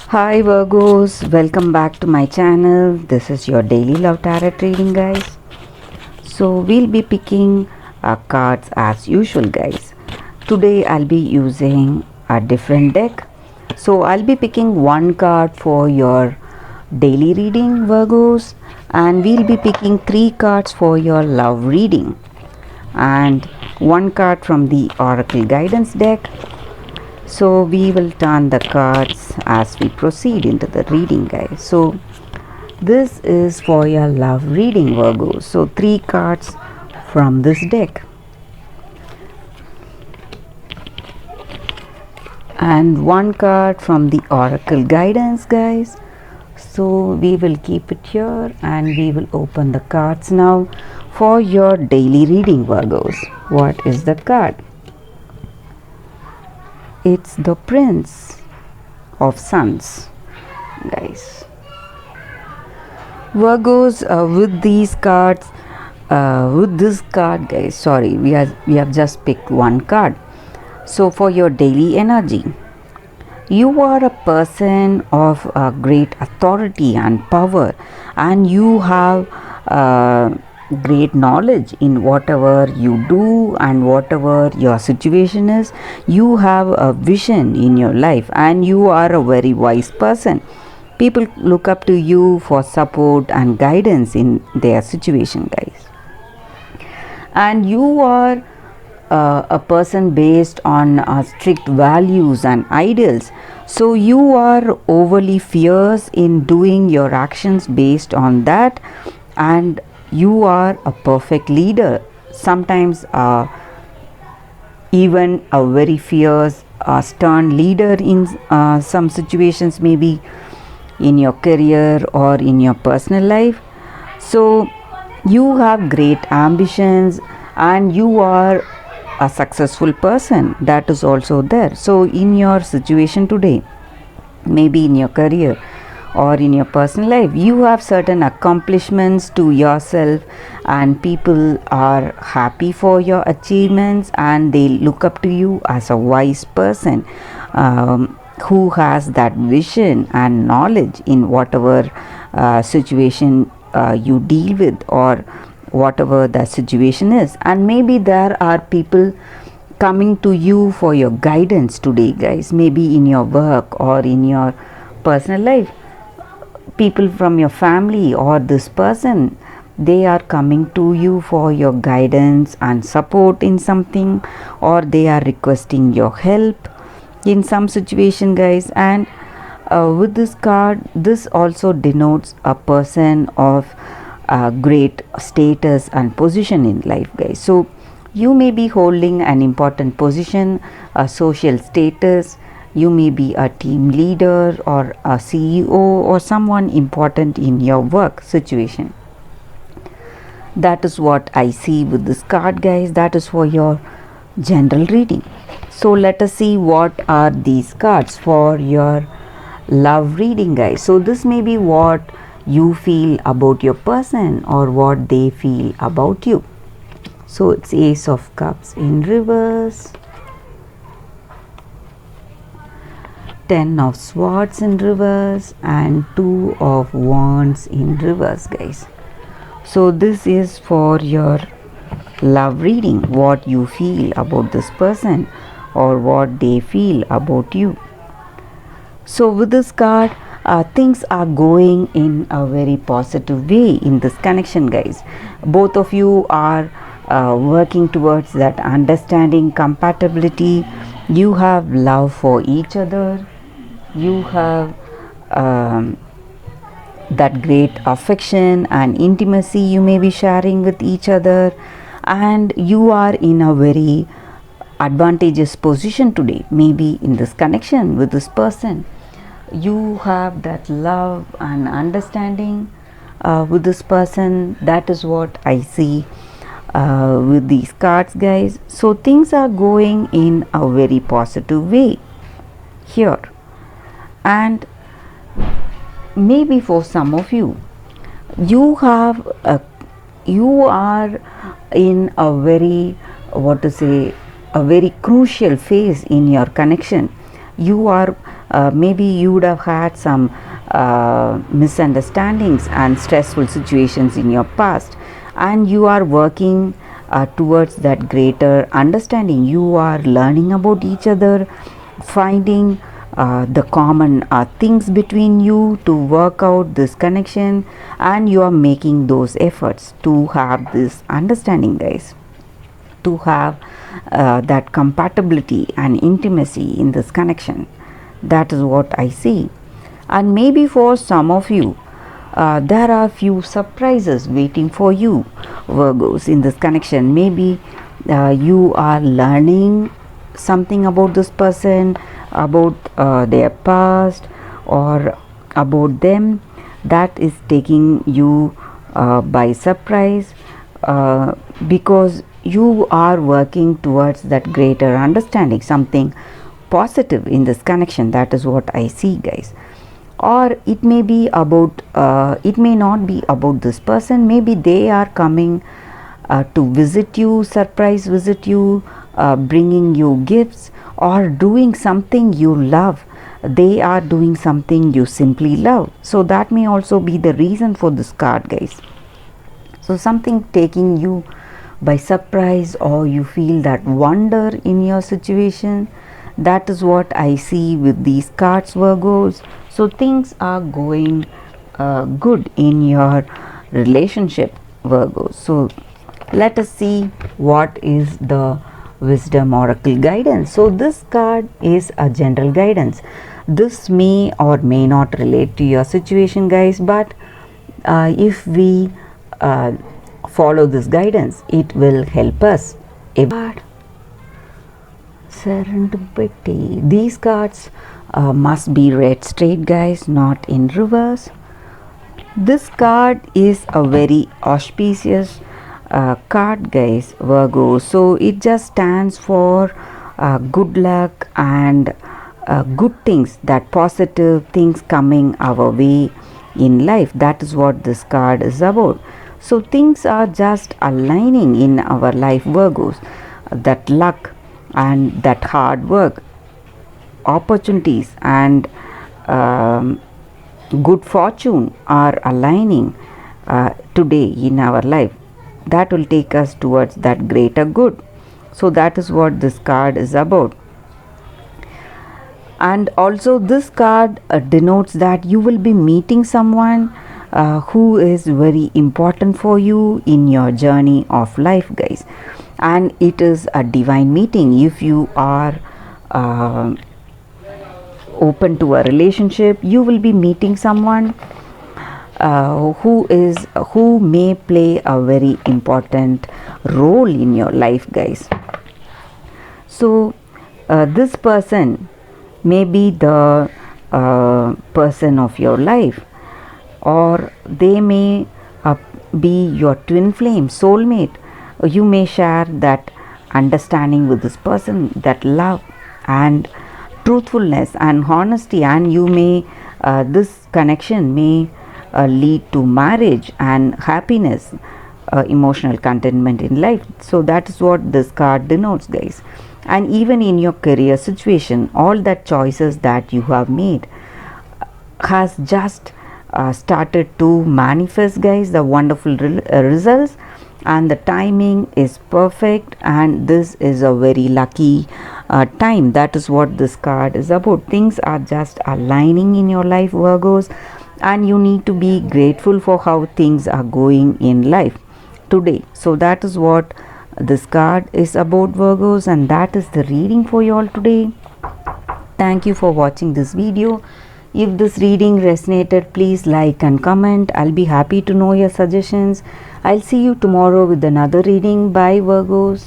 Hi Virgos, welcome back to my channel. This is your daily love tarot reading, guys. So we'll be picking cards as usual, guys. Today I'll be using a different deck. So I'll be picking one card for your daily reading, Virgos, and we'll be picking three cards for your love reading, and one card from the Oracle Guidance deck. So we will turn the cards as we proceed into the reading, guys. So this is for your love reading, Virgo. So three cards from this deck and one card from the Oracle Guidance, guys. So we will keep it here and we will open the cards now for your daily reading, Virgos. What is the card? It's the Prince of Suns, guys. Virgos, with these cards, with this card, guys, sorry, we have just picked one card. So for your daily energy, you are a person of great authority and power, and you have great knowledge in whatever you do and whatever your situation is. You have a vision in your life and you are a very wise person. People look up to you for support and guidance in their situation, guys. And you are a person based on strict values and ideals. So you are overly fierce in doing your actions based on that, and you are a perfect leader. Sometimes even a very fierce, stern leader in some situations, maybe in your career or in your personal life. So you have great ambitions and you are a successful person. That is also there. So in your situation today, maybe in your career or in your personal life, you have certain accomplishments to yourself and people are happy for your achievements and they look up to you as a wise person who has that vision and knowledge in whatever situation you deal with or whatever the situation is. And maybe there are people coming to you for your guidance today, guys, maybe in your work or in your personal life. People from your family or this person, they are coming to you for your guidance and support in something, or they are requesting your help in some situation, guys. And with this card, this also denotes a person of great status and position in life, guys. So you may be holding an important position, a social status. You may be a team leader or a CEO or someone important in your work situation. That is what I see with this card, guys. That is for your general reading. So let us see what are these cards for your love reading, guys. So this may be what you feel about your person or what they feel about you. So it's Ace of Cups in reverse, Ten of Swords in reverse, and Two of Wands in reverse, guys. So this is for your love reading, what you feel about this person or what they feel about you. So with this card, things are going in a very positive way in this connection, guys. Both of you are working towards that understanding, compatibility. You have love for each other. You have that great affection and intimacy you may be sharing with each other, and you are in a very advantageous position today, maybe in this connection with this person. You have that love and understanding with this person. That is what I see with these cards, guys. So things are going in a very positive way here. And maybe for some of you, you are in a very, what to say, a very crucial phase in your connection. You are maybe you would have had some misunderstandings and stressful situations in your past, and you are working towards that greater understanding. You are learning about each other, finding the common things between you to work out this connection, and you are making those efforts to have this understanding, guys, to have that compatibility and intimacy in this connection. That is what I see. And maybe for some of you, there are few surprises waiting for you, Virgos, in this connection. Maybe you are learning something about this person, about their past, or about them, that is taking you by surprise, because you are working towards that greater understanding, something positive in this connection. That is what I see, guys. Or it may be about it may not be about this person. Maybe they are coming to visit you, surprise visit you, bringing you gifts, or doing something you love. They are doing something you simply love. So that may also be the reason for this card, guys. So something taking you by surprise, or you feel that wonder in your situation. That is what I see with these cards, Virgos. So things are going good in your relationship, Virgos. So let us see what is the wisdom oracle guidance. So this card is a general guidance. This may or may not relate to your situation, guys, but if we follow this guidance, it will help us. Serendipity. These cards must be read straight, guys, not in reverse. This card is a very auspicious card, guys, Virgo. So it just stands for good luck and good things, that positive things coming our way in life. That is what this card is about. So things are just aligning in our life, Virgos. That luck and that hard work, opportunities and good fortune are aligning today in our life. That will take us towards that greater good. So that is what this card is about. And also this card denotes that you will be meeting someone who is very important for you in your journey of life, guys. And it is a divine meeting. If you are open to a relationship, you will be meeting someone who may play a very important role in your life, guys. So this person may be the person of your life, or they may be your twin flame, soulmate. You may share that understanding with this person, that love and truthfulness and honesty, and you may this connection may lead to marriage and happiness, emotional contentment in life. So that is what this card denotes, guys. And even in your career situation, all that choices that you have made has just started to manifest, guys, the wonderful results, and the timing is perfect, and this is a very lucky time. That is what this card is about. Things are just aligning in your life, Virgos, and you need to be grateful for how things are going in life today. So that is what this card is about, Virgos, and that is the reading for you all today. Thank you for watching this video. If this reading resonated, please like and comment. I'll be happy to know your suggestions. I'll see you tomorrow with another reading. Bye, Virgos.